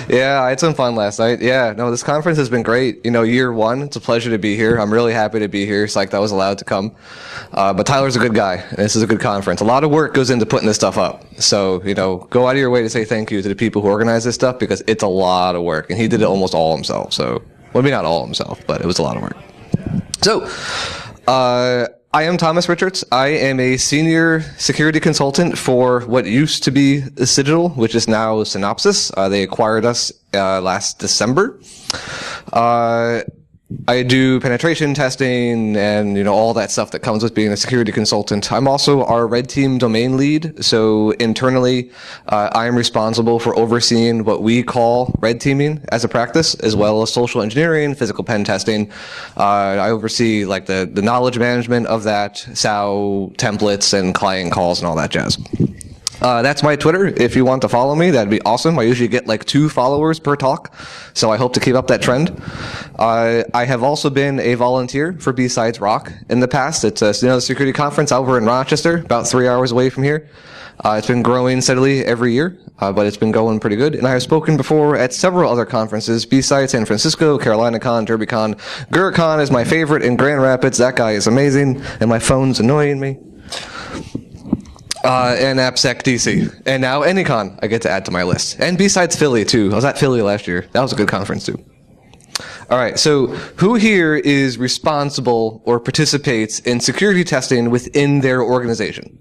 Yeah, I had some fun last night. Yeah, no, this conference has been great. Year one, it's a pleasure to be here. I'm really happy to be here. It's like I was allowed to come. But Tyler's a good guy, and this is a good conference. A lot of work goes into putting this stuff up. So, go out of your way to say thank you to the people who organize this stuff because it's a lot of work. And he did it almost all himself. So, well, maybe not all himself, but it was a lot of work. So, I am Thomas Richards. I am a senior security consultant for what used to be Citadel, which is now Synopsys. They acquired us last December. I do penetration testing and all that stuff that comes with being a security consultant. I'm also our red team domain lead. So internally, I am responsible for overseeing what we call red teaming as a practice, as well as social engineering, physical pen testing. I oversee like the knowledge management of that, SAO templates and client calls and all that jazz. That's my Twitter. If you want to follow me, that'd be awesome. I usually get like 2 followers per talk, so I hope to keep up that trend. I have also been a volunteer for B-Sides Rock in the past. It's a security conference over in Rochester, about 3 hours away from here. It's been growing steadily every year, but it's been going pretty good. And I have spoken before at several other conferences, B-Sides San Francisco, CarolinaCon, DerbyCon. GurkCon is my favorite in Grand Rapids. That guy is amazing, and my phone's annoying me. And AppSec DC. And now Anycon I get to add to my list. And B-Sides Philly, too. I was at Philly last year. That was a good conference, too. All right, so who here is responsible or participates in security testing within their organization?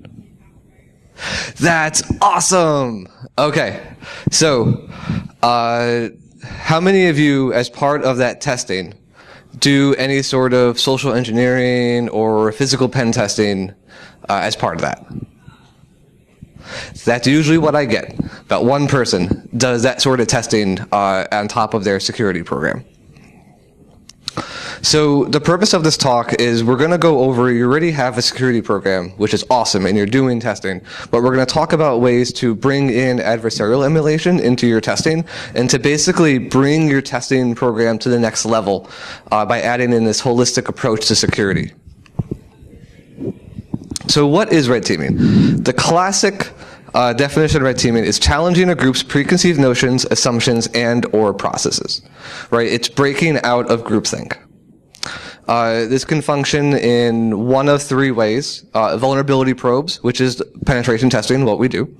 That's awesome! Okay, so how many of you, as part of that testing, do any sort of social engineering or physical pen testing as part of that? That's usually what I get. About one person does that sort of testing on top of their security program. So the purpose of this talk is we're going to go over, you already have a security program, which is awesome, and you're doing testing, but we're going to talk about ways to bring in adversarial emulation into your testing and to basically bring your testing program to the next level by adding in this holistic approach to security. So what is red teaming? The classic definition of red teaming is challenging a group's preconceived notions, assumptions, and or processes. Right? It's breaking out of groupthink. This can function in one of 3 ways. Vulnerability probes, which is penetration testing, what we do.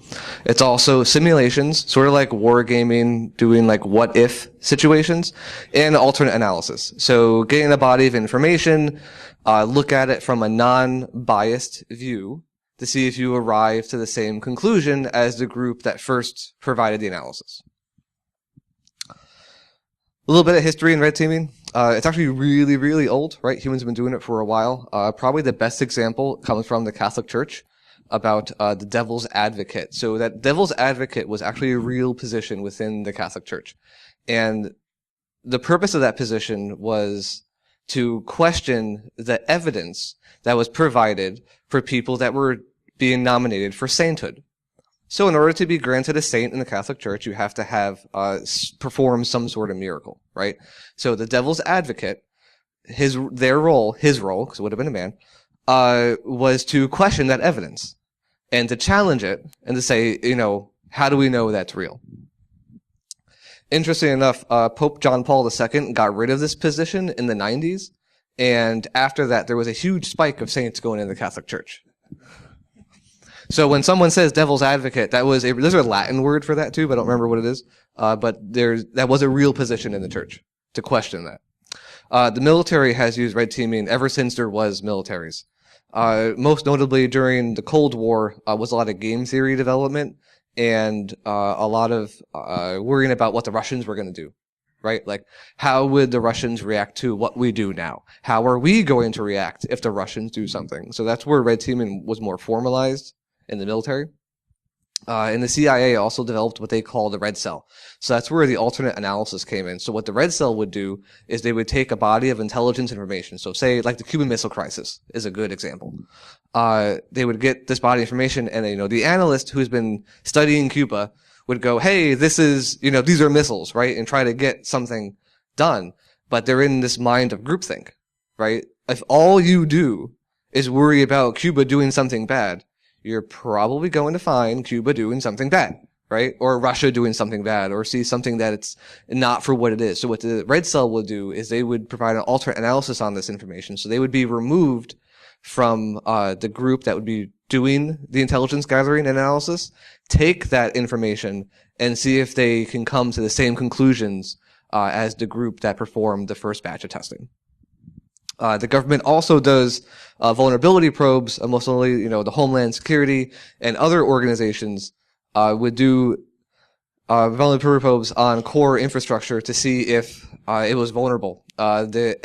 It's also simulations, sort of like wargaming, doing like what-if situations, and alternate analysis. So getting a body of information, look at it from a non-biased view to see if you arrive to the same conclusion as the group that first provided the analysis. A little bit of history in red teaming. It's actually really, really old, right? Humans have been doing it for a while. Probably the best example comes from the Catholic Church about the devil's advocate. So that devil's advocate was actually a real position within the Catholic Church. And the purpose of that position was to question the evidence that was provided for people that were being nominated for sainthood. So in order to be granted a saint in the Catholic Church, you have to have perform some sort of miracle, right? So the devil's advocate, his role, because it would have been a man, was to question that evidence and to challenge it and to say, how do we know that's real? Interesting enough, Pope John Paul II got rid of this position in the 90s, and after that, there was a huge spike of saints going into the Catholic Church. So when someone says devil's advocate, there's a Latin word for that too, but I don't remember what it is. But that was a real position in the church to question that. The military has used red teaming ever since there was militaries. Most notably during the Cold War was a lot of game theory development and a lot of worrying about what the Russians were going to do, right? Like, how would the Russians react to what we do now? How are we going to react if the Russians do something? So that's where red teaming was more formalized in the military. And the CIA also developed what they call the red cell. So that's where the alternate analysis came in. So what the red cell would do is they would take a body of intelligence information. So say like the Cuban Missile Crisis is a good example. They would get this body of information and the analyst who's been studying Cuba would go, hey, this is, these are missiles, right? And try to get something done. But they're in this mind of groupthink, right? If all you do is worry about Cuba doing something bad, you're probably going to find Cuba doing something bad, right? Or Russia doing something bad, or see something that it's not for what it is. So what the red cell will do is they would provide an alternate analysis on this information. So they would be removed from the group that would be doing the intelligence gathering and analysis, take that information and see if they can come to the same conclusions as the group that performed the first batch of testing. The government also does vulnerability probes, mostly, the Homeland Security and other organizations would do vulnerability probes on core infrastructure to see if it was vulnerable. The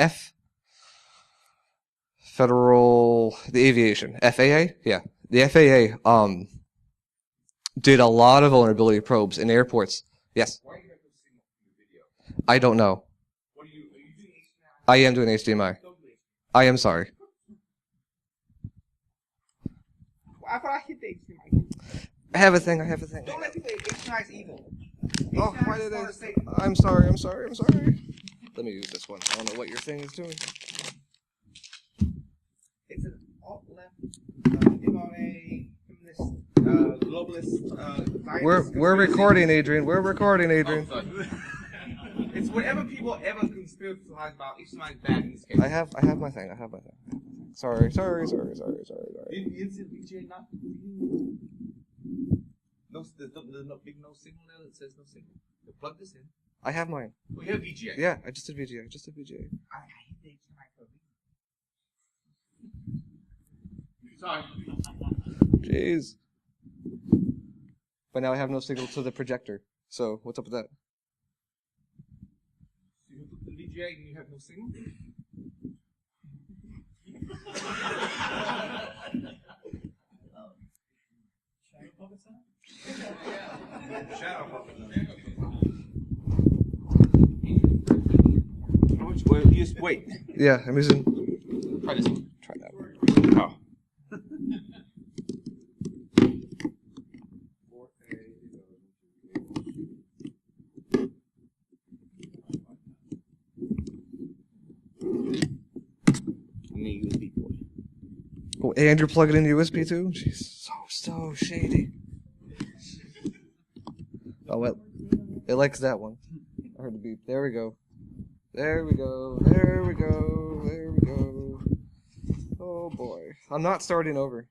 aviation, FAA, yeah, the FAA did a lot of vulnerability probes in airports. Yes. Why are you video? I don't know. What are you doing HDMI? I am doing HDMI. I am sorry. I thought I hit the HDMI. I have a thing. Don't let people HDMI is evil. Oh, why did I? I'm sorry. Let me use this one. I don't know what your thing is doing. It's an alt-left, MLA, feminist, globalist, We're recording, Adrian. We're recording, Adrian. It's whatever people ever conspiracize about. HDMI is bad in this case. I have my thing. Sorry. You didn't see the VGA not? No, there's no big no signal there that says no signal. You plug this in. I have mine. We have VGA. Yeah, I just did VGA. I hit the HDMI for a Sorry. Jeez. But now I have no signal to the projector. So what's up with that? You hook up the VGA and you have no signal? Shadow puppet. Well, you just wait. Yeah, I'm using. Try this one. Try that. Oh. Oh, and you're plugging in USB too? Jeez, so shady. Oh, well, it likes that one. I heard the beep. There we go. Oh boy. I'm not starting over.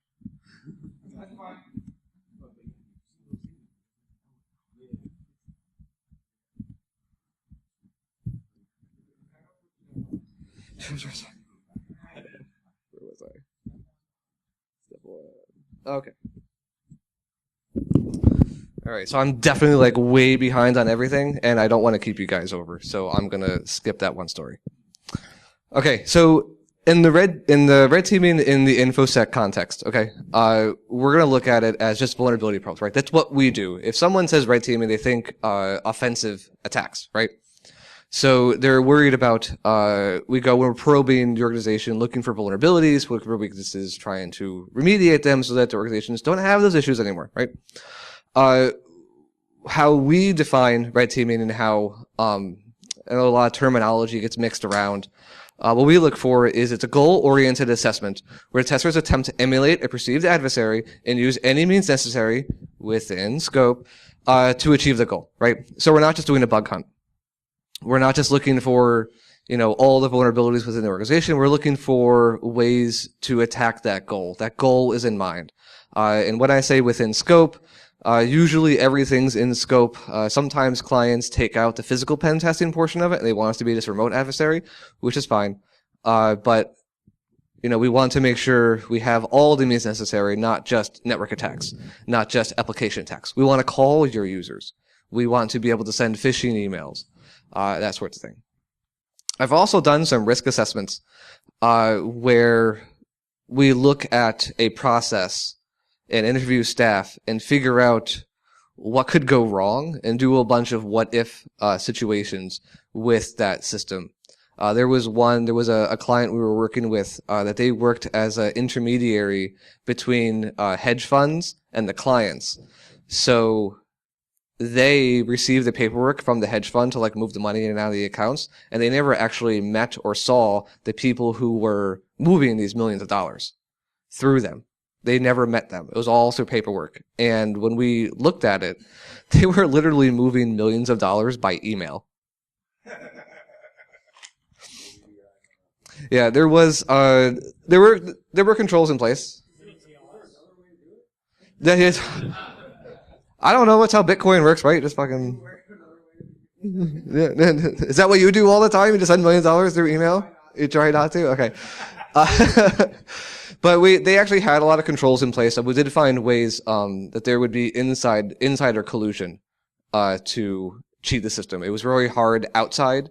That's fine. Where was I? Step one. Okay. Alright, so I'm definitely like way behind on everything, and I don't want to keep you guys over, so I'm gonna skip that one story. Okay, so in the red teaming in the InfoSec context, okay, we're gonna look at it as just vulnerability probes, right? That's what we do. If someone says red teaming, they think offensive attacks, right? So they're worried about, when we're probing the organization, looking for vulnerabilities, looking for weaknesses, trying to remediate them so that the organizations don't have those issues anymore, right? How we define red teaming and how, and a lot of terminology gets mixed around. What we look for is it's a goal-oriented assessment where testers attempt to emulate a perceived adversary and use any means necessary within scope, to achieve the goal, right? So we're not just doing a bug hunt. We're not just looking for, all the vulnerabilities within the organization. We're looking for ways to attack that goal. That goal is in mind. And when I say within scope, usually everything's in scope. Sometimes clients take out the physical pen testing portion of it and they want us to be this remote adversary, which is fine. But we want to make sure we have all the means necessary, not just network attacks, not just application attacks. We want to call your users. We want to be able to send phishing emails. That sort of thing. I've also done some risk assessments where we look at a process and interview staff and figure out what could go wrong and do a bunch of what-if situations with that system. There was a client we were working with that they worked as an intermediary between hedge funds and the clients. So they received the paperwork from the hedge fund to move the money in and out of the accounts, and they never actually met or saw the people who were moving these millions of dollars through them. They never met them. It was all through paperwork. And when we looked at it, they were literally moving millions of dollars by email. Yeah, there were controls in place. That is, I don't know. That's how Bitcoin works, right? Just fucking. Is that what you do all the time? You just send millions of dollars through email? You try not to? Okay. But they actually had a lot of controls in place. So we did find ways that there would be insider collusion to cheat the system. It was very hard outside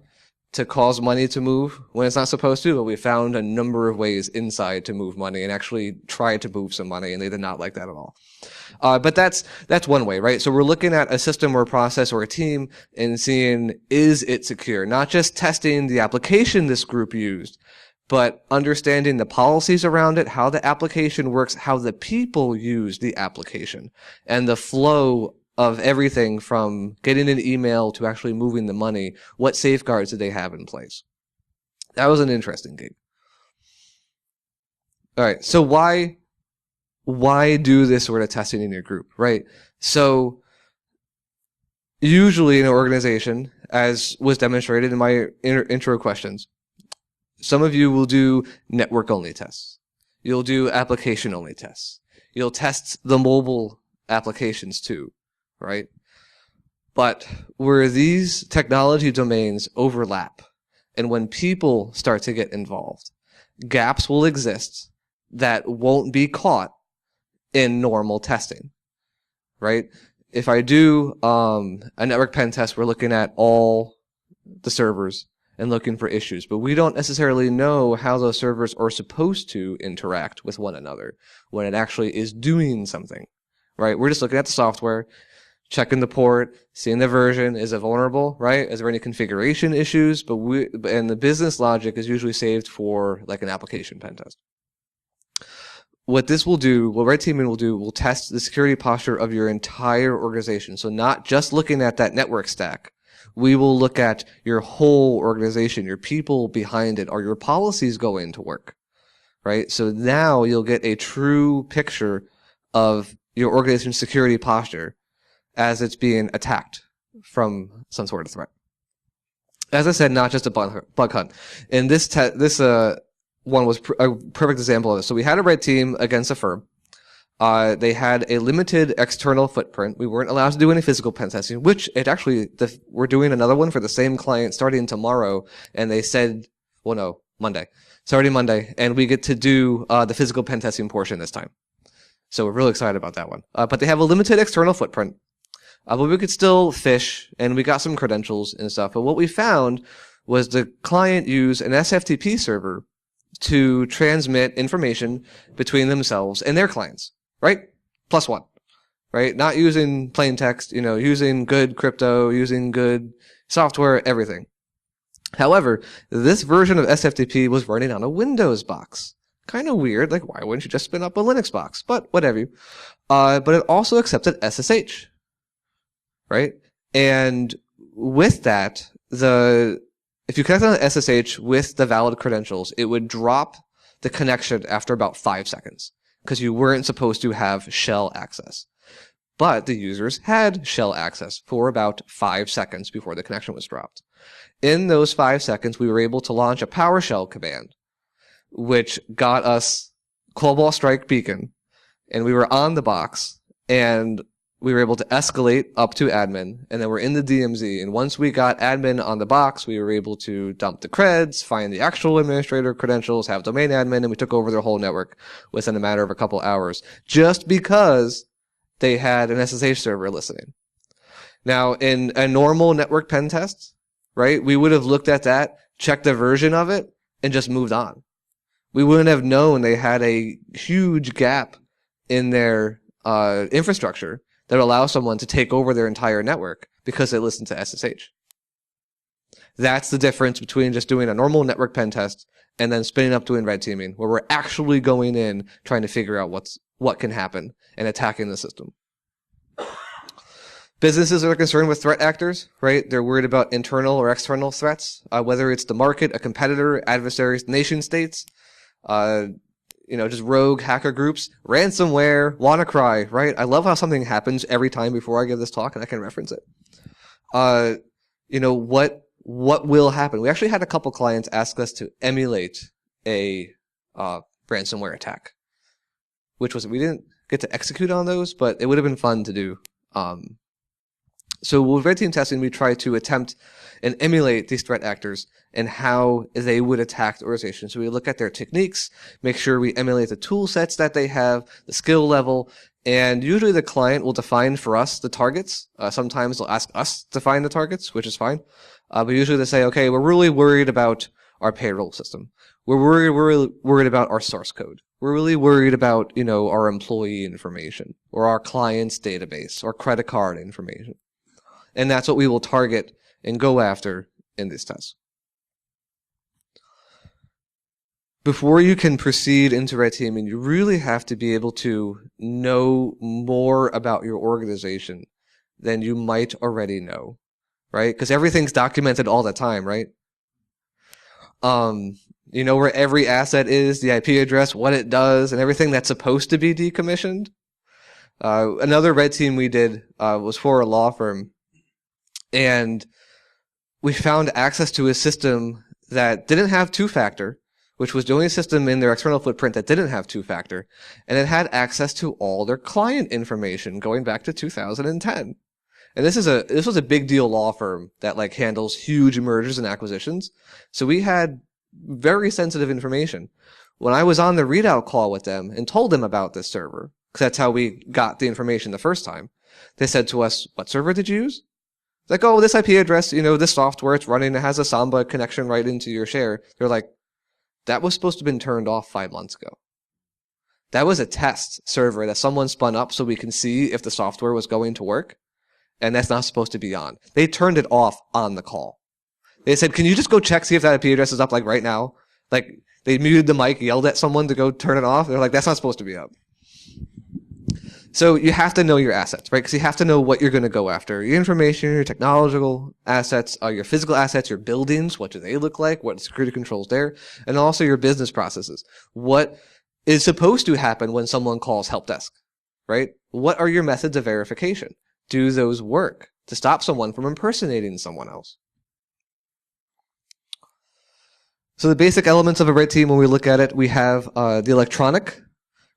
to cause money to move when it's not supposed to, but we found a number of ways inside to move money and actually try to move some money, and they did not like that at all. But that's one way, right? So we're looking at a system or a process or a team and seeing, is it secure? Not just testing the application this group used, but understanding the policies around it, how the application works, how the people use the application, and the flow of everything from getting an email to actually moving the money. What safeguards did they have in place? That was an interesting gig. All right, so why do this sort of testing in your group, right? So usually in an organization, as was demonstrated in my intro questions, some of you will do network-only tests. You'll do application-only tests. You'll test the mobile applications too, right? But where these technology domains overlap, and when people start to get involved, gaps will exist that won't be caught in normal testing, right? If I do a network pen test, we're looking at all the servers and looking for issues, but we don't necessarily know how those servers are supposed to interact with one another when it actually is doing something, right? We're just looking at the software, checking the port, seeing the version, is it vulnerable, right? Is there any configuration issues? And the business logic is usually saved for like an application pen test. What this will do, what Red Teaming will do, will test the security posture of your entire organization. So not just looking at that network stack. We will look at your whole organization, your people behind it. Are your policies going to work, right? So now you'll get a true picture of your organization's security posture as it's being attacked from some sort of threat. As I said, not just a bug hunt. And this one was a perfect example of this. So we had a red team against a firm. They had a limited external footprint. We weren't allowed to do any physical pen testing, which we're doing another one for the same client starting tomorrow. And they said, Monday. Starting Monday. And we get to do the physical pen testing portion this time. So we're really excited about that one. But they have a limited external footprint. But we could still fish, and we got some credentials and stuff. But what we found was the client used an SFTP server to transmit information between themselves and their clients, right? +1, right? Not using plain text, using good crypto, using good software, everything. However, this version of SFTP was running on a Windows box. Kind of weird, like why wouldn't you just spin up a Linux box? But whatever. But it also accepted SSH, right? And with that, if you connect on SSH with the valid credentials, it would drop the connection after about 5 seconds because you weren't supposed to have shell access. But the users had shell access for about 5 seconds before the connection was dropped. In those 5 seconds, we were able to launch a PowerShell command, which got us Cobalt Strike Beacon, and we were on the box, and we were able to escalate up to admin, and then we're in the DMZ. And once we got admin on the box, we were able to dump the creds, find the actual administrator credentials, have domain admin, and we took over their whole network within a matter of a couple hours, just because they had an SSH server listening. Now, in a normal network pen test, right, we would have looked at that, checked the version of it, and just moved on. We wouldn't have known they had a huge gap in their infrastructure that allows someone to take over their entire network because they listen to SSH. That's the difference between just doing a normal network pen test and then spinning up doing red teaming, where we're actually going in trying to figure out what can happen and attacking the system. Businesses are concerned with threat actors, right? They're worried about internal or external threats, whether it's the market, a competitor, adversaries, nation states. just rogue hacker groups, ransomware, WannaCry, right? I love how something happens every time before I give this talk and I can reference it. What will happen? We actually had a couple clients ask us to emulate a ransomware attack, we didn't get to execute on those, but it would have been fun to do. So with red team testing, we try to attempt and emulate these threat actors and how they would attack the organization. So we look at their techniques, make sure we emulate the tool sets that they have, the skill level, and usually the client will define for us the targets. Sometimes they'll ask us to find the targets, which is fine. But usually they say, okay, we're really worried about our payroll system. We're worried about our source code. We're really worried about, our employee information or our client's database or credit card information. And that's what we will target and go after in these tests. Before you can proceed into red teaming, you really have to be able to know more about your organization than you might already know, right? Because everything's documented all the time, right? You know where every asset is, the IP address, what it does, and everything that's supposed to be decommissioned. Another red team we did was for a law firm, and we found access to a system that didn't have two-factor, which was the only system in their external footprint that didn't have two-factor, and it had access to all their client information going back to 2010. And this was a big deal law firm that handles huge mergers and acquisitions. So we had very sensitive information. When I was on the readout call with them and told them about this server, because that's how we got the information the first time, they said to us, "What server did you use?" It's like, "Oh, this IP address, this software it's running, it has a Samba connection right into your share." They're like, "That was supposed to have been turned off 5 months ago. That was a test server that someone spun up so we can see if the software was going to work. And that's not supposed to be on." They turned it off on the call. They said, "Can you just go check, see if that IP address is up right now?" They muted the mic, yelled at someone to go turn it off. They're like, "That's not supposed to be up." So you have to know your assets, right? Because you have to know what you're going to go after. Your information, your technological assets, your physical assets, your buildings, what do they look like? What security controls there? And also your business processes. What is supposed to happen when someone calls help desk, right? What are your methods of verification? Do those work to stop someone from impersonating someone else? So the basic elements of a red team, when we look at it, we have the electronic,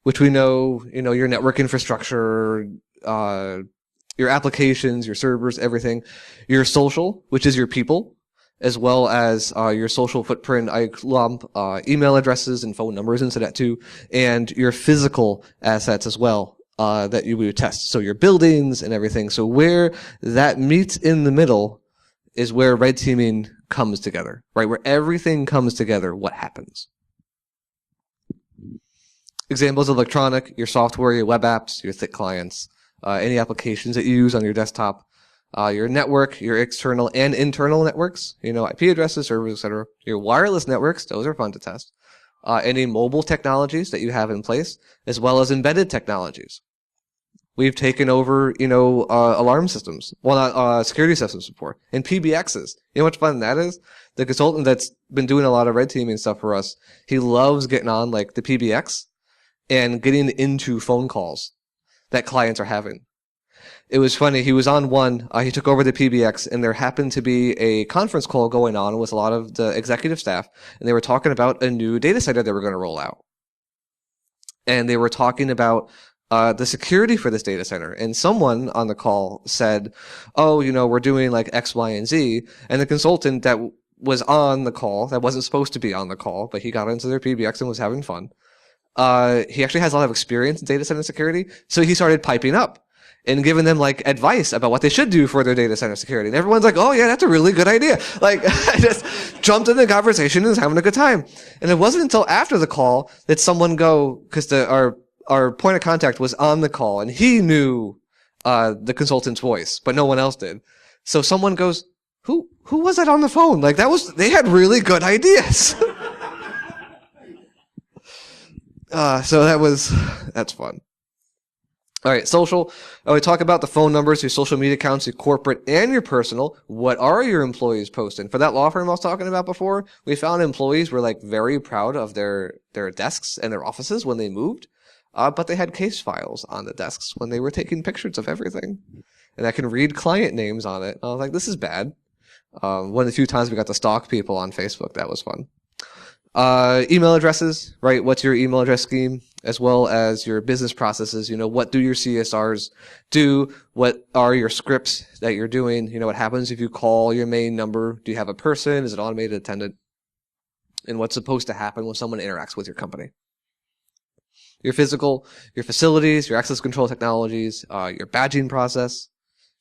which we know, your network infrastructure, your applications, your servers, everything. Your social, which is your people, as well as your social footprint. I lump email addresses and phone numbers into that too, and your physical assets as well. That you would test. So your buildings and everything. So where that meets in the middle is where red teaming comes together, right? Where everything comes together, what happens? Examples of electronic, your software, your web apps, your thick clients, any applications that you use on your desktop, your network, your external and internal networks, IP addresses, servers, etc. Your wireless networks, those are fun to test. Any mobile technologies that you have in place, as well as embedded technologies. We've taken over, alarm systems. Well, not security systems before. And PBXs. You know how much fun that is? The consultant that's been doing a lot of red teaming stuff for us, he loves getting on the PBX and getting into phone calls that clients are having. It was funny. He was on one. He took over the PBX, and there happened to be a conference call going on with a lot of the executive staff, and they were talking about a new data center they were going to roll out. And they were talking about the security for this data center. And someone on the call said, "Oh, we're doing X, Y, and Z." And the consultant that was on the call, that wasn't supposed to be on the call, but he got into their PBX and was having fun. He actually has a lot of experience in data center security. So he started piping up and giving them advice about what they should do for their data center security. And everyone's like, "Oh yeah, that's a really good idea." I just jumped in the conversation and was having a good time. And it wasn't until after the call that someone because our point of contact was on the call and he knew the consultant's voice, but no one else did. So someone goes, who was that on the phone? They had really good ideas. So that's fun. All right, social. We talk about the phone numbers, your social media accounts, your corporate and your personal. What are your employees posting? For that law firm I was talking about before, we found employees were like very proud of their desks and their offices when they moved, but they had case files on the desks when they were taking pictures of everything, and I can read client names on it. I was like, this is bad. One of the few times we got to stalk people on Facebook, that was fun. Email addresses, right? What's your email address scheme, as well as your business processes? What do your CSRs do? What are your scripts that you're doing? What happens if you call your main number? Do you have a person? Is it automated attendant? And what's supposed to happen when someone interacts with your company? Your facilities, your access control technologies, your badging process.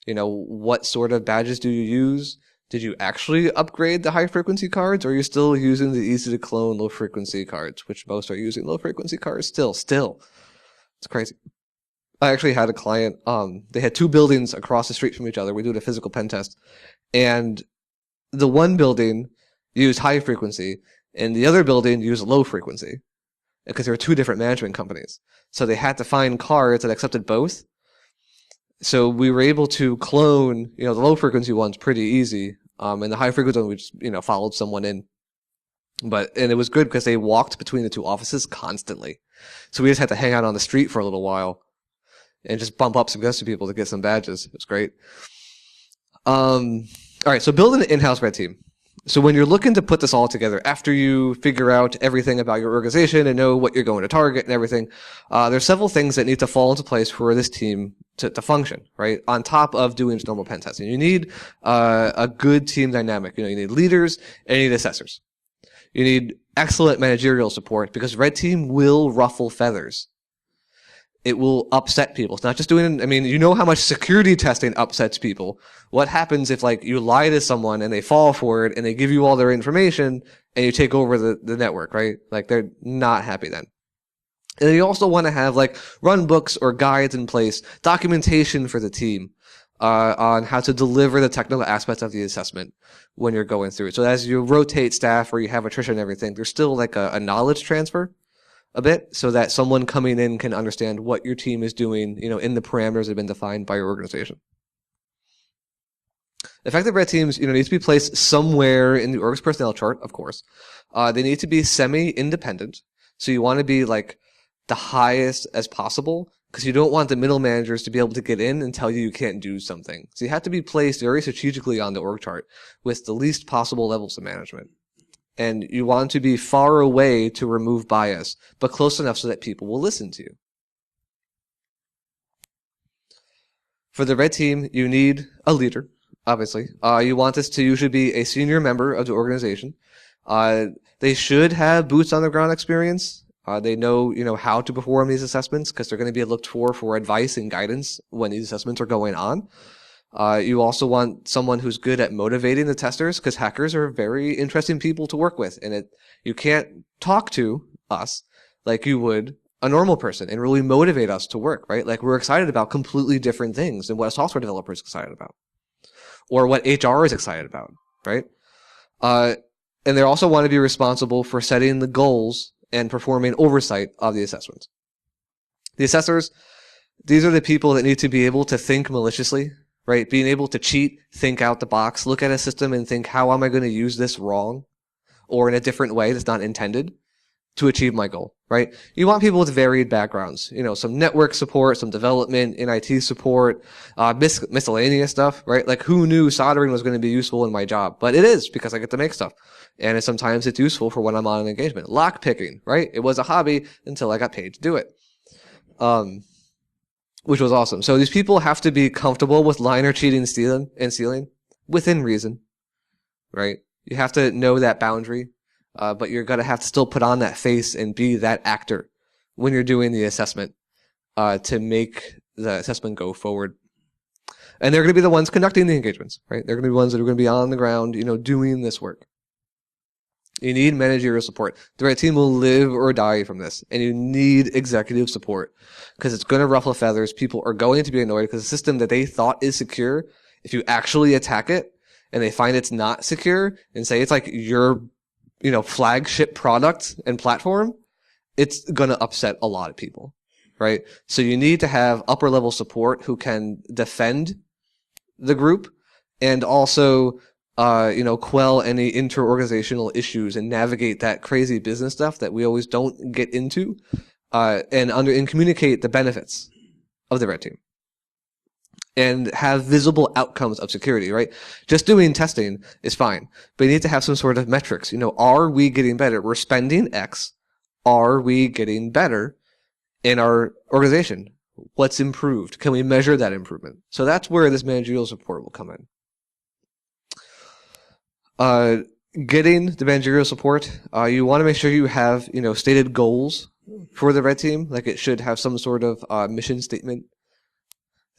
What sort of badges do you use? Did you actually upgrade the high-frequency cards, or are you still using the easy-to-clone low-frequency cards, which most are using low-frequency cards still? It's crazy. I actually had a client, they had 2 buildings across the street from each other. We did a physical pen test, and the one building used high-frequency, and the other building used low-frequency, because there were 2 different management companies. So they had to find cards that accepted both. So we were able to clone, the low frequency ones pretty easy. And the high frequency one, we just, followed someone in. And it was good because they walked between the 2 offices constantly. So we just had to hang out on the street for a little while and just bump up some guests to people to get some badges. It was great. All right. So building an in-house red team. So when you're looking to put this all together, after you figure out everything about your organization and know what you're going to target and everything, there's several things that need to fall into place for this team to function, right? On top of doing normal pen testing. You need a good team dynamic. You need leaders and you need assessors. You need excellent managerial support, because red team will ruffle feathers. It will upset people. It's not just doing, how much security testing upsets people. What happens if you lie to someone and they fall for it and they give you all their information and you take over the network, right? They're not happy then. And you also want to have run books or guides in place, documentation for the team, on how to deliver the technical aspects of the assessment when you're going through it. So as you rotate staff or you have attrition and everything, there's still a knowledge transfer a bit, so that someone coming in can understand what your team is doing, in the parameters that have been defined by your organization. Effective red teams, need to be placed somewhere in the org's personnel chart, of course. They need to be semi-independent. So you want to be the highest as possible, because you don't want the middle managers to be able to get in and tell you can't do something. So you have to be placed very strategically on the org chart with the least possible levels of management. And you want to be far away to remove bias, but close enough so that people will listen to you. For the red team, you need a leader, obviously. You want this to usually be a senior member of the organization. They should have boots on the ground experience. They know, how to perform these assessments, because they're going to be looked for advice and guidance when these assessments are going on. You also want someone who's good at motivating the testers, because hackers are very interesting people to work with, and you can't talk to us like you would a normal person and really motivate us to work, right? We're excited about completely different things than what a software developer is excited about, or what HR is excited about, right? And they also want to be responsible for setting the goals and performing oversight of the assessments. The assessors, these are the people that need to be able to think maliciously, right? Being able to cheat, think out the box, look at a system and think, how am I going to use this wrong or in a different way that's not intended to achieve my goal, right? You want people with varied backgrounds, some network support, some development, in IT support, miscellaneous stuff, right? Who knew soldering was going to be useful in my job? But it is, because I get to make stuff. And sometimes it's useful for when I'm on an engagement. Lock picking, right? It was a hobby until I got paid to do it. Which was awesome. So these people have to be comfortable with liner cheating, stealing, and stealing within reason, right? You have to know that boundary, but you're going to have to still put on that face and be that actor when you're doing the assessment to make the assessment go forward. And they're going to be the ones conducting the engagements, right? They're going to be the ones that are going to be on the ground, doing this work. You need managerial support. The red team will live or die from this. And you need executive support, because it's going to ruffle feathers. People are going to be annoyed because the system that they thought is secure, if you actually attack it and they find it's not secure and say it's your, flagship product and platform, it's going to upset a lot of people, right? So you need to have upper level support who can defend the group and also, quell any inter-organizational issues and navigate that crazy business stuff that we always don't get into, and communicate the benefits of the red team and have visible outcomes of security, right? Just doing testing is fine, but you need to have some sort of metrics. Are we getting better? We're spending X. Are we getting better in our organization? What's improved? Can we measure that improvement? So that's where this managerial support will come in. Getting the managerial support, you want to make sure you have, stated goals for the red team. Like it should have some sort of mission statement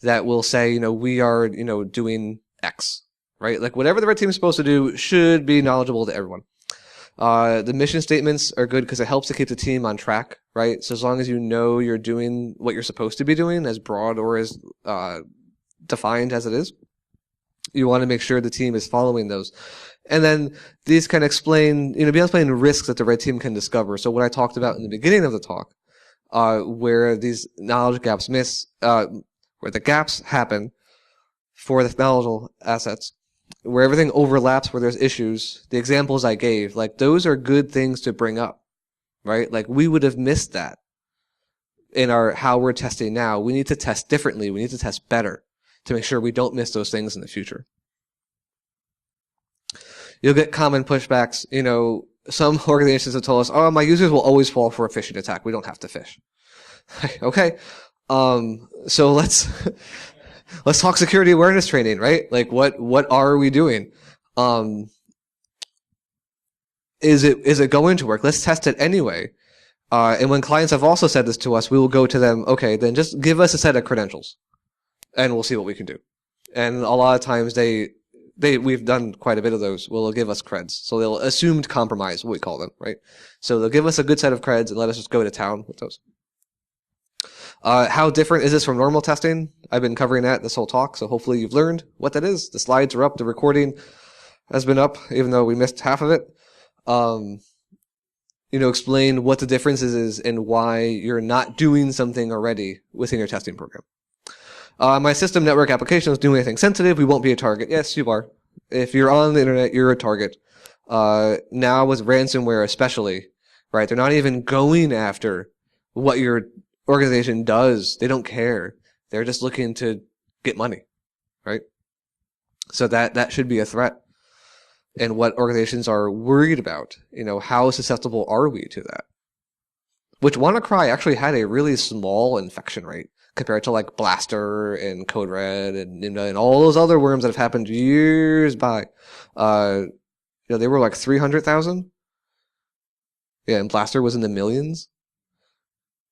that will say, we are, doing X, right? Like whatever the red team is supposed to do should be knowledgeable to everyone. The mission statements are good because it helps to keep the team on track, right? So as long as you know you're doing what you're supposed to be doing, as broad or as defined as it is, you want to make sure the team is following those. And then these can explain, be able to explain risks that the red team can discover. So what I talked about in the beginning of the talk, where these knowledge gaps where the gaps happen for the knowledgeable assets, where everything overlaps, where there's issues, the examples I gave, like those are good things to bring up, right? Like we would have missed that in how we're testing now. We need to test differently. We need to test better to make sure we don't miss those things in the future. You'll get common pushbacks. Some organizations have told us, oh, my users will always fall for a phishing attack. We don't have to phish. Okay. So let's talk security awareness training, right? Like what are we doing? Is it going to work? Let's test it anyway. And when clients have also said this to us, we will go to them, okay, then just give us a set of credentials and we'll see what we can do. And a lot of times we've done quite a bit of those. Will give us creds. So they'll assumed compromise, what we call them, right? So they'll give us a good set of creds and let us just go to town with those. How different is this from normal testing? I've been covering that this whole talk, so hopefully you've learned what that is. The slides are up, the recording has been up, even though we missed half of it. Explain what the difference is and why you're not doing something already within your testing program. My system network application is doing anything sensitive. We won't be a target. Yes, you are. If you're on the internet, you're a target. Now with ransomware especially, right? They're not even going after what your organization does. They don't care. They're just looking to get money, right? So that should be a threat. And what organizations are worried about, how susceptible are we to that? Which WannaCry actually had a really small infection rate compared to like Blaster and Code Red and Nimda and all those other worms that have happened years by. They were like 300,000. Yeah, and Blaster was in the millions.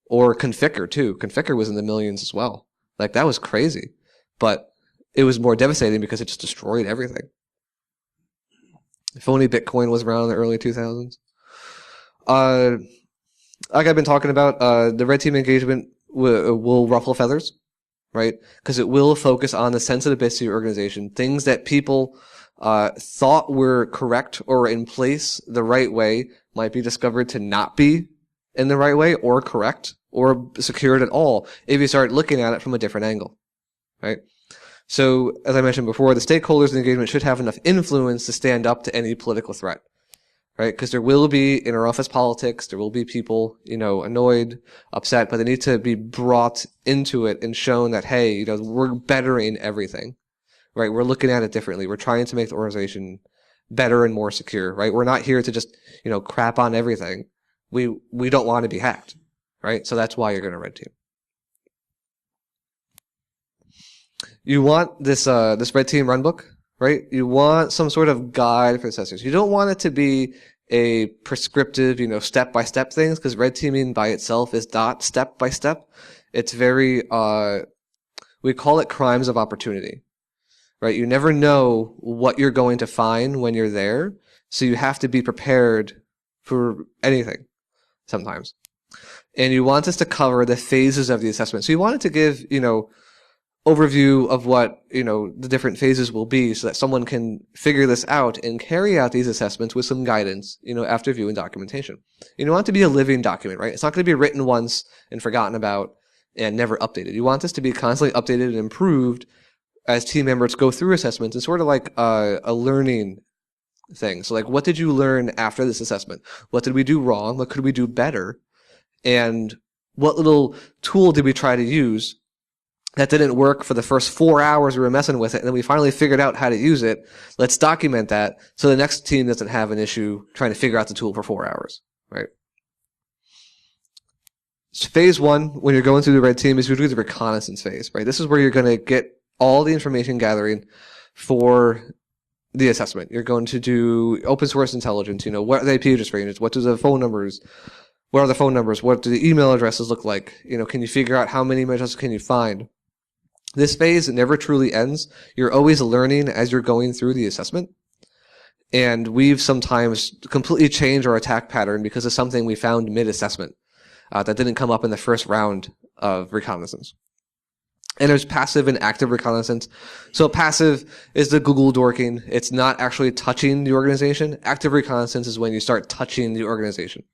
Or Conficker too. Conficker was in the millions as well. Like that was crazy. But it was more devastating because it just destroyed everything. If only Bitcoin was around in the early 2000s. Like I've been talking about, the red team engagement will ruffle feathers, right? Because it will focus on the sensitive bits of your organization, things that people thought were correct or in place the right way might be discovered to not be in the right way or correct or secured at all if you start looking at it from a different angle, right? So, as I mentioned before, the stakeholders in engagement should have enough influence to stand up to any political threat, right? Because there will be inter-office politics, there will be people, annoyed, upset, but they need to be brought into it and shown that, hey, we're bettering everything, right? We're looking at it differently. We're trying to make the organization better and more secure, right? We're not here to just, crap on everything. We don't want to be hacked, right? So that's why you're going to red team. You want this red team runbook, right? You want some sort of guide for the testers. You don't want it to be a prescriptive, step-by-step things, because red teaming by itself is not step-by-step. It's very, we call it crimes of opportunity, right? You never know what you're going to find when you're there, so you have to be prepared for anything sometimes. And you want us to cover the phases of the assessment. So you want it to give, overview of what, the different phases will be so that someone can figure this out and carry out these assessments with some guidance, after viewing documentation. You want it to be a living document, right? It's not going to be written once and forgotten about, and never updated. You want this to be constantly updated and improved as team members go through assessments. It's sort of like a learning thing. So like, what did you learn after this assessment? What did we do wrong? What could we do better? And what little tool did we try to use that didn't work for the first 4 hours we were messing with it, and then we finally figured out how to use it? Let's document that so the next team doesn't have an issue trying to figure out the tool for 4 hours, right? So phase one, when you're going through the red team, is usually the reconnaissance phase, right? This is where you're going to get all the information gathering for the assessment. You're going to do open source intelligence, what are the IP address ranges, what are the phone numbers, what do the email addresses look like, can you figure out how many email addresses can you find? This phase never truly ends. You're always learning as you're going through the assessment. And we've sometimes completely changed our attack pattern because of something we found mid-assessment that didn't come up in the first round of reconnaissance. And there's passive and active reconnaissance. So passive is the Google dorking. It's not actually touching the organization. Active reconnaissance is when you start touching the organization.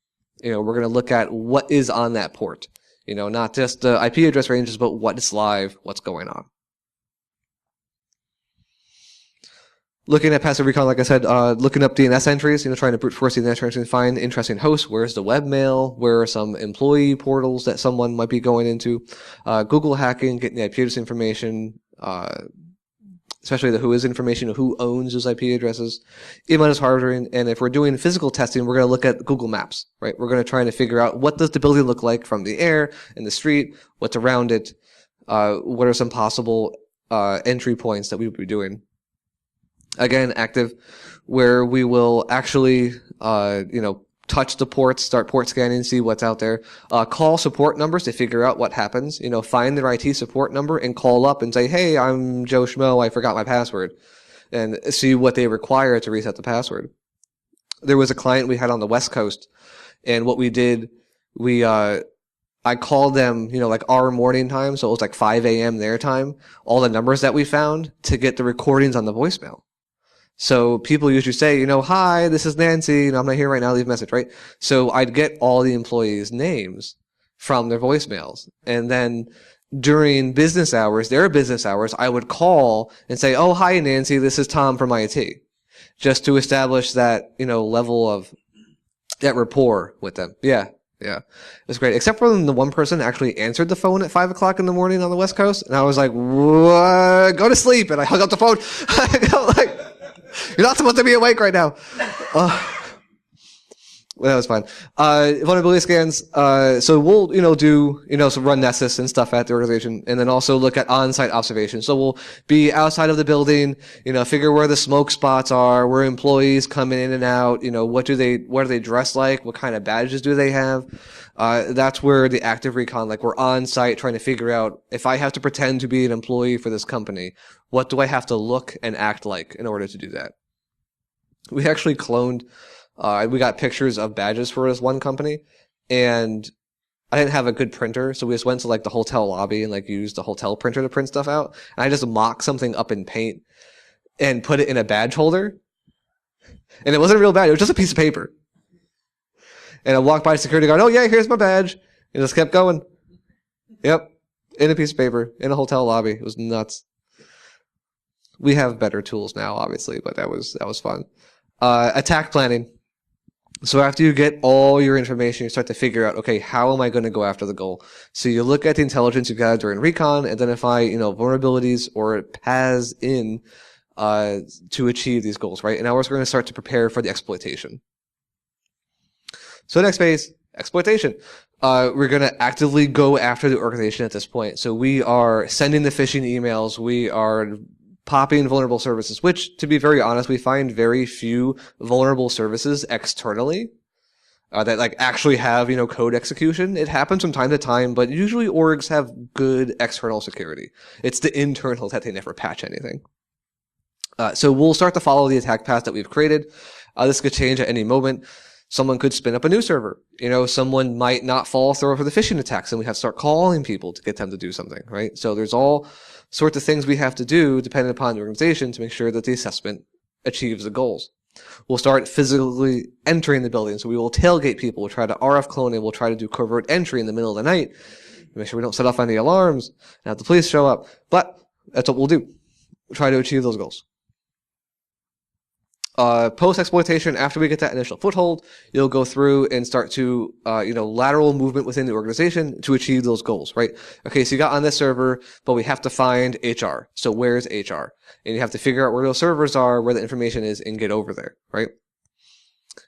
We're going to look at what is on that port. Not just the IP address ranges, but what is live, what's going on. Looking at passive recon, like I said, looking up DNS entries, trying to brute force DNS entries and find interesting hosts. Where's the webmail? Where are some employee portals that someone might be going into? Google hacking, getting the IP address information, especially the who is information, who owns those IP addresses. E-minus hardening, and if we're doing physical testing, we're going to look at Google Maps, right? We're going to try to figure out what does the building look like from the air, in the street, what's around it, what are some possible entry points that we would be doing. Again, active, where we will actually, touch the ports, start port scanning, see what's out there. Call support numbers to figure out what happens. Find their IT support number and call up and say, hey, I'm Joe Schmo, I forgot my password. And see what they require to reset the password. There was a client we had on the West Coast, and what we did, I called them, like our morning time, so it was like 5 a.m. their time, all the numbers that we found to get the recordings on the voicemail. So people usually say, hi, this is Nancy, I'm not here right now, leave a message, right? So I'd get all the employees' names from their voicemails. And then during business hours, their business hours, I would call and say, oh, hi, Nancy, this is Tom from IT. Just to establish that, level of that rapport with them. Yeah. It was great. Except for when the one person actually answered the phone at 5 o'clock in the morning on the West Coast. And I was like, what? Go to sleep. And I hung up the phone. You're not supposed to be awake right now. Well, that was fine. Vulnerability scans. So we'll, so run Nessus and stuff at the organization, and then also look at on-site observations. So we'll be outside of the building, figure where the smoke spots are, where employees come in and out, what are they dressed like? What kind of badges do they have? That's where the active recon, like we're on site trying to figure out if I have to pretend to be an employee for this company, what do I have to look and act like in order to do that? We actually cloned, we got pictures of badges for this one company, and I didn't have a good printer, so we just went to like the hotel lobby and like used the hotel printer to print stuff out. And I just mocked something up in paint and put it in a badge holder. And it wasn't a real badge, it was just a piece of paper. And I walked by a security guard, oh yeah, here's my badge. And just kept going. Yep. In a piece of paper, in a hotel lobby. It was nuts. We have better tools now, obviously, but that was fun. Attack planning. So after you get all your information, you start to figure out, okay, how am I going to go after the goal? So you look at the intelligence you've got during recon, identify, vulnerabilities or paths in to achieve these goals, right? And now we're going to start to prepare for the exploitation. So next phase, exploitation. We're going to actively go after the organization at this point. So we are sending the phishing emails. We are popping vulnerable services, which, to be very honest, we find very few vulnerable services externally that like actually have, code execution. It happens from time to time, but usually orgs have good external security. It's the internals that they never patch anything. So we'll start to follow the attack path that we've created. This could change at any moment. Someone could spin up a new server. Someone might not fall through for the phishing attacks, and we have to start calling people to get them to do something, right? So there's all sorts of things we have to do depending upon the organization to make sure that the assessment achieves the goals. We'll start physically entering the building. So we will tailgate people. We'll try to RF clone it. We'll try to do covert entry in the middle of the night Make sure we don't set off any alarms and have the police show up. But that's what we'll do. We'll try to achieve those goals. Post-exploitation, after we get that initial foothold, you'll go through and start to, lateral movement within the organization to achieve those goals, right? Okay, so you got on this server, but we have to find HR. So where's HR? And you have to figure out where those servers are, where the information is, and get over there, right?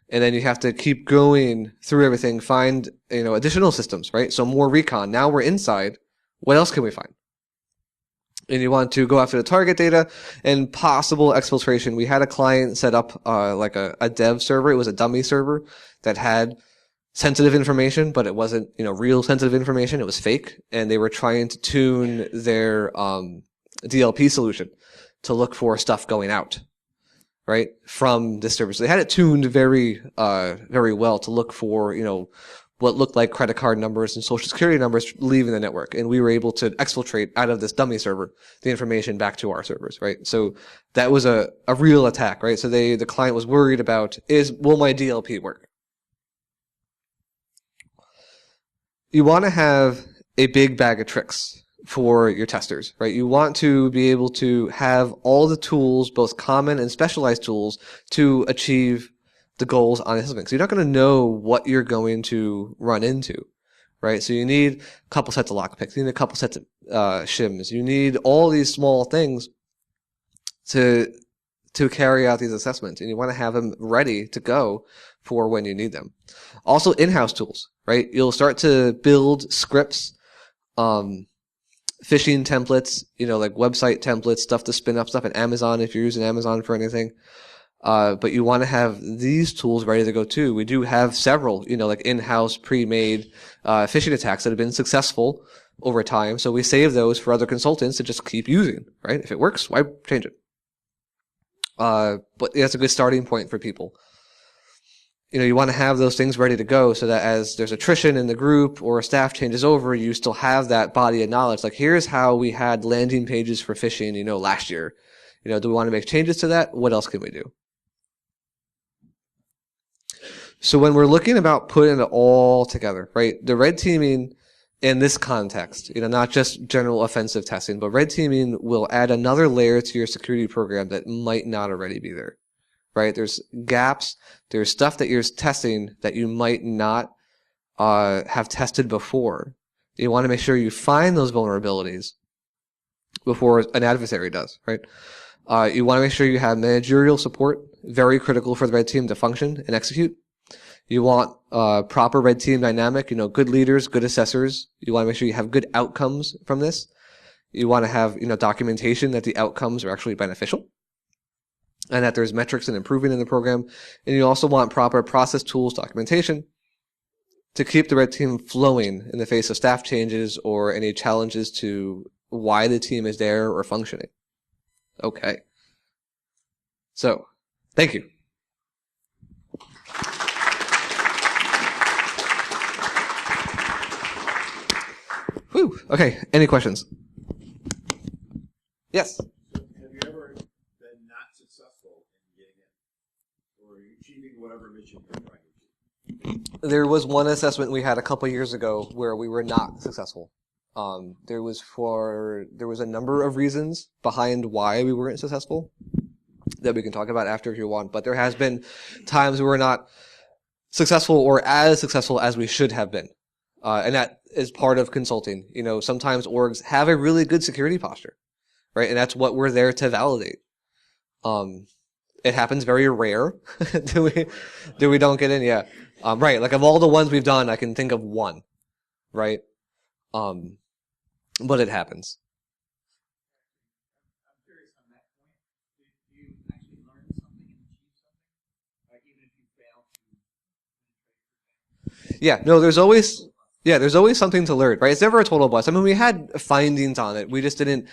And then you have to keep going through everything, find, additional systems, right? So more recon. Now we're inside. What else can we find? And you want to go after the target data and possible exfiltration. We had a client set up like a dev server. It was a dummy server that had sensitive information, but it wasn't real sensitive information. It was fake, and they were trying to tune their DLP solution to look for stuff going out, right, from this server. So they had it tuned very well to look for what looked like credit card numbers and social security numbers leaving the network. And we were able to exfiltrate out of this dummy server the information back to our servers, right? So that was a real attack, right? So the client was worried about, will my DLP work? You want to have a big bag of tricks for your testers, right? You want to be able to have all the tools, both common and specialized tools, to achieve the goals on assessment. So you're not going to know what you're going to run into, right? So you need a couple sets of lockpicks. You need a couple sets of shims. You need all these small things to carry out these assessments, and you want to have them ready to go for when you need them. Also, in-house tools, right? You'll start to build scripts, phishing templates, like website templates, stuff to spin up stuff in Amazon if you're using Amazon for anything. But you want to have these tools ready to go too. We do have several, like in-house pre-made phishing attacks that have been successful over time. So we save those for other consultants to just keep using, right? If it works, why change it? But that's a good starting point for people. You want to have those things ready to go so that as there's attrition in the group or staff changes over, you still have that body of knowledge. Like, here's how we had landing pages for phishing, last year. Do we want to make changes to that? What else can we do? So when we're looking about putting it all together, right, the red teaming in this context, not just general offensive testing, but red teaming will add another layer to your security program that might not already be there, right? There's gaps, there's stuff that you're testing that you might not have tested before. You want to make sure you find those vulnerabilities before an adversary does, right? You want to make sure you have managerial support, very critical for the red team to function and execute. You want proper red team dynamic, good leaders, good assessors. You want to make sure you have good outcomes from this. You want to have, documentation that the outcomes are actually beneficial and that there's metrics and improving in the program. And you also want proper process tools documentation to keep the red team flowing in the face of staff changes or any challenges to why the team is there or functioning. Okay. So, thank you. Whew. Okay, any questions? Yes? Have you ever been not successful in getting it? Or achieving whatever mission you're trying to achieve? There was one assessment we had a couple years ago where we were not successful. There was a number of reasons behind why we weren't successful that we can talk about after if you want, but there has been times we were not successful or as successful as we should have been. And that is part of consulting. Sometimes orgs have a really good security posture, right? And that's what we're there to validate. It happens very rare. do we don't get in? Yeah. Right. Like, of all the ones we've done, I can think of one, right? But it happens. I'm curious on that point. Do you actually learn something and achieve something? Like, even if you fail to Yeah. No, there's always something to learn, right? It's never a total bust. I mean, we had findings on it. We just didn't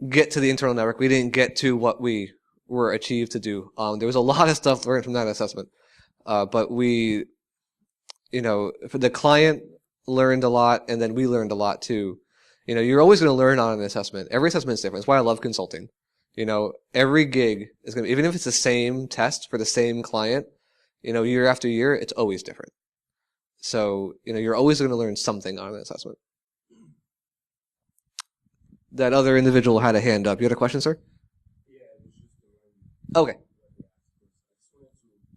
get to the internal network. We didn't get to what we were achieved to do. There was a lot of stuff learned from that assessment. But we, for the client learned a lot, and then we learned a lot too. You're always going to learn on an assessment. Every assessment is different. That's why I love consulting. Every gig is going to, even if it's the same test for the same client, year after year, it's always different. So, you're always going to learn something on an assessment. That other individual had a hand up. You had a question, sir? Yeah, it was just Okay.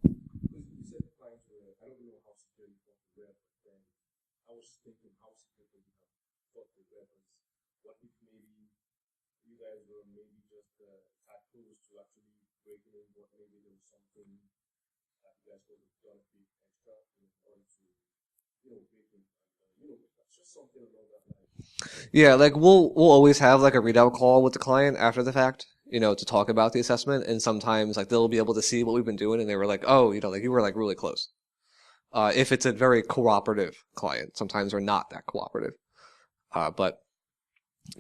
you said the clients were, I don't know how secure you thought the web, but then I was thinking how secure you thought the web was. What if maybe you guys were maybe just hackers to actually break in, but maybe there was something that you guys could have done a bit extra in order to, break in, just something along that line. Yeah, like we'll always have like a readout call with the client after the fact, to talk about the assessment, and sometimes like they'll be able to see what we've been doing, and they were like, oh, like you were like really close. If it's a very cooperative client, sometimes we're not that cooperative. But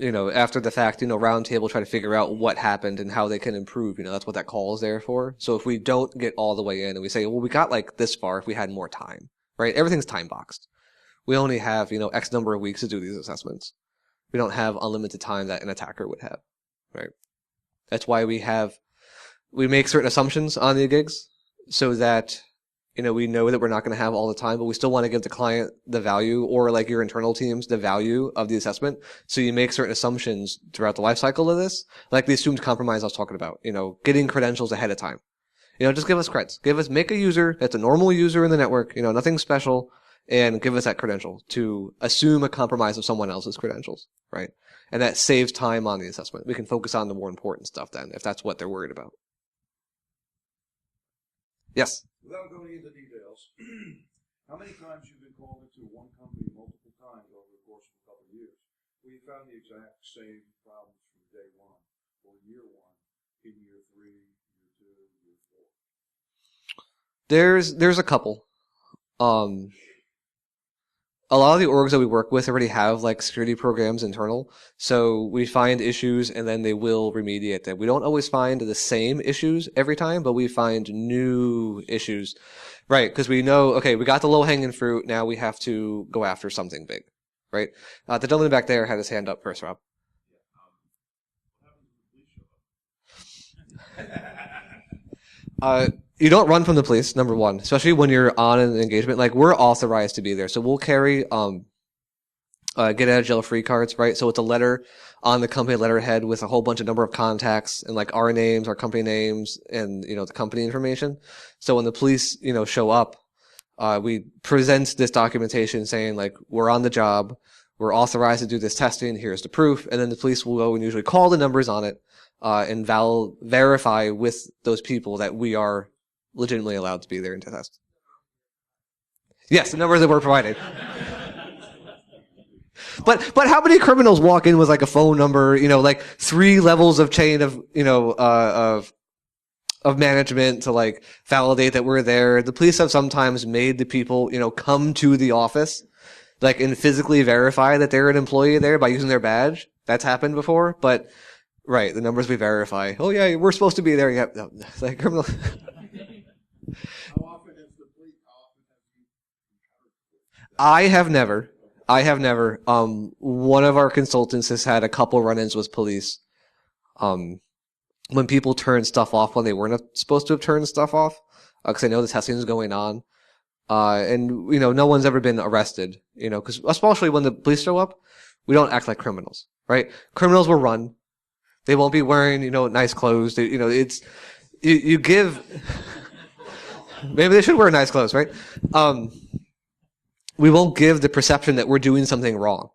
after the fact, roundtable try to figure out what happened and how they can improve. That's what that call is there for. So if we don't get all the way in and we say, well, we got like this far if we had more time, right? Everything's time boxed. We only have, X number of weeks to do these assessments. We don't have unlimited time that an attacker would have, right? That's why we make certain assumptions on the gigs so that, we know that we're not going to have all the time, but we still want to give the client the value, or like your internal teams, the value of the assessment. So you make certain assumptions throughout the life cycle of this, like the assumed compromise I was talking about, getting credentials ahead of time. Just give us creds. Make a user that's a normal user in the network, nothing special, and give us that credential to assume a compromise of someone else's credentials, right? And that saves time on the assessment. We can focus on the more important stuff then, if that's what they're worried about. Yes? Without going into details, how many times you've been called into one company multiple times over the course of a couple of years, where you found the exact same problems from day one, or year one, in year 3, year 2, year 4? There's a couple. A lot of the orgs that we work with already have like security programs internal. So we find issues and then they will remediate them. We don't always find the same issues every time, but we find new issues. Right, because we know, okay, we got the low-hanging fruit, now we have to go after something big. Right? The gentleman back there had his hand up first, Rob. You don't run from the police, number one, especially when you're on an engagement. Like, we're authorized to be there. So we'll carry, get out of jail free cards, right? So it's a letter on the company letterhead with a whole bunch of number of contacts and like our names, our company names, and, the company information. So when the police, show up, we present this documentation saying like, we're on the job, we're authorized to do this testing, here's the proof. And then the police will go and usually call the numbers on it, and verify with those people that we are legitimately allowed to be there and to test. Yes, the numbers that were provided. But how many criminals walk in with like a phone number, like 3 levels of chain of, of management to like validate that we're there. The police have sometimes made the people, come to the office, like, and physically verify that they're an employee there by using their badge. That's happened before, but right, the numbers we verify. Oh yeah, we're supposed to be there. Yep, no, like criminal. How often is the police? How often have you encountered? I have never. One of our consultants has had a couple run-ins with police. When people turn stuff off when they weren't supposed to have turned stuff off, because I know the testing is going on. And no one's ever been arrested. Because especially when the police show up, we don't act like criminals, right? Criminals will run. They won't be wearing, nice clothes. They, it's you give. Maybe they should wear nice clothes, right? We won't give the perception that we're doing something wrong,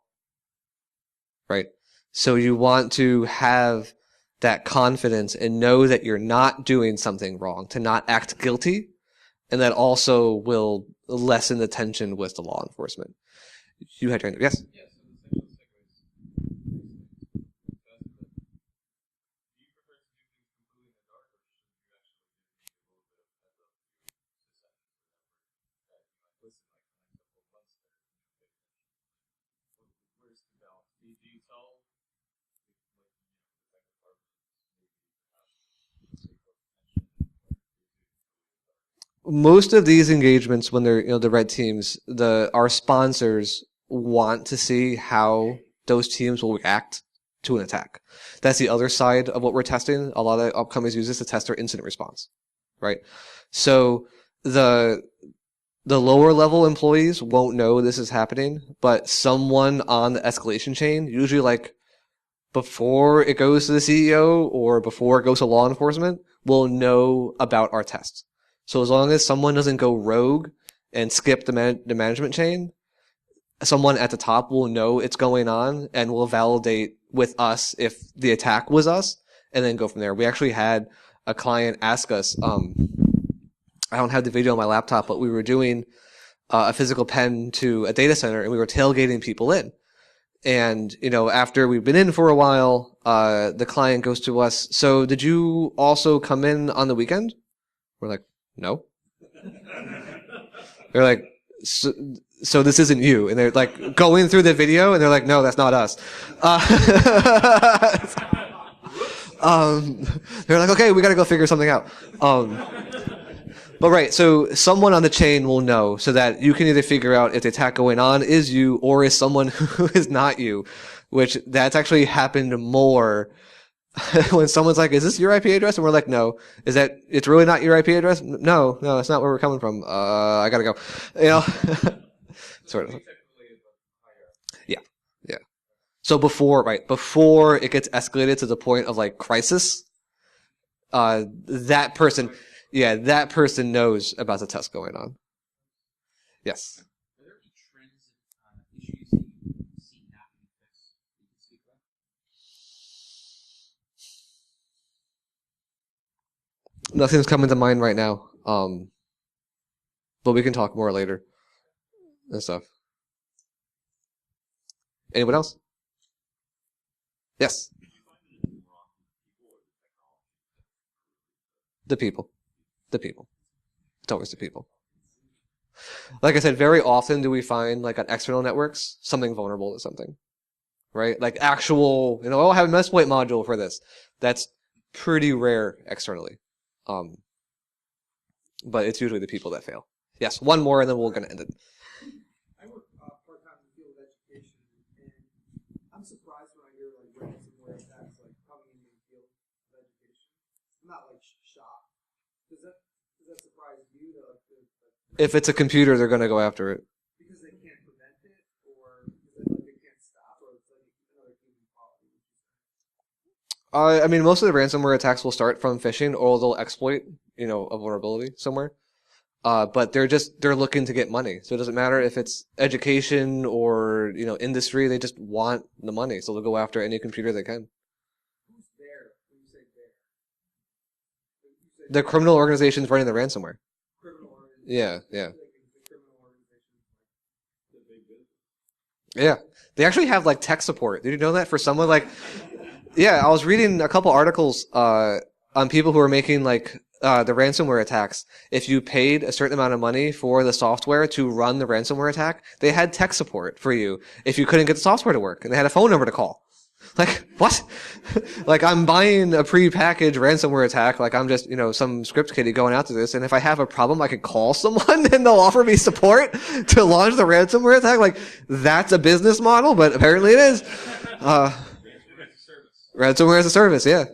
right? So you want to have that confidence and know that you're not doing something wrong, to not act guilty, and that also will lessen the tension with the law enforcement. You had your hand up. Yes? Yes, so the sexual segues. Do you prefer to do things completely in the dark, or should you actually give me a little bit of heads up to sysadmins or whatever that you might listen like the next couple of months there and pay attention? Where's the balance? Do you tell the tech departments maybe perhaps say close attention, or do you do it in the dark? Most of these engagements, when they're the red teams, our sponsors want to see how those teams will react to an attack. That's the other side of what we're testing. A lot of companies use this to test their incident response, right? So the lower level employees won't know this is happening, but someone on the escalation chain, usually like before it goes to the CEO or before it goes to law enforcement will know about our tests. So as long as someone doesn't go rogue and skip the management chain, someone at the top will know it's going on and will validate with us if the attack was us, and then go from there. We actually had a client ask us, I don't have the video on my laptop, but we were doing a physical pen to a data center, and we were tailgating people in. And, after we've been in for a while, the client goes to us, so did you also come in on the weekend? We're like, no. They're like, so this isn't you. And they're like going through the video, and they're like, no, that's not us. They're like, okay, we got to go figure something out. But right, so someone on the chain will know, so that you can either figure out if the attack going on is you or is someone who is not you, which that's actually happened more when someone's like, is this your IP address? And we're like, no. Is that, it's really not your IP address? No, that's not where we're coming from. I gotta go. Sort of. Yeah. So before it gets escalated to the point of like crisis, that person knows about the test going on. Yes. Are there any trends, issues you've seen happen with this you can speak about? Nothing's coming to mind right now. But we can talk more later and stuff. Anyone else? Yes. The people. It's always the people. Like I said, very often do we find, like on external networks, something vulnerable to something. Right? Like actual, I have a Metasploit module for this. That's pretty rare externally. But it's usually the people that fail. Yes, one more and then we're going to end it. I work part-time in the field of education, and I'm surprised when I hear like ransomware attacks like coming into the field of education. I'm not like shocked. Does that surprise you? If it's a computer, they're going to go after it. Because they can't prevent it, or because they can't stop, or it's like another human quality. I mean, most of the ransomware attacks will start from phishing, or they'll exploit, a vulnerability somewhere. But they're looking to get money. So it doesn't matter if it's education or, industry, they just want the money. So they'll go after any computer they can. Who's there when you say there? The criminal organizations running the ransomware. Criminal organizations. Yeah. The criminal organizations. Yeah. They actually have like tech support. Did you know that for someone like, yeah, I was reading a couple articles, on people who are making like, the ransomware attacks. If you paid a certain amount of money for the software to run the ransomware attack, they had tech support for you if you couldn't get the software to work, and they had a phone number to call. Like, what? Like, I'm buying a pre-packaged ransomware attack, like I'm just, some script kiddie going out to this, and if I have a problem, I can call someone and they'll offer me support to launch the ransomware attack. Like, that's a business model, but apparently it is. Ransomware as a service, yeah.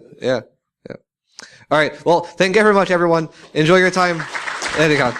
All right. Well, thank you very much, everyone. Enjoy your time. Anyhow.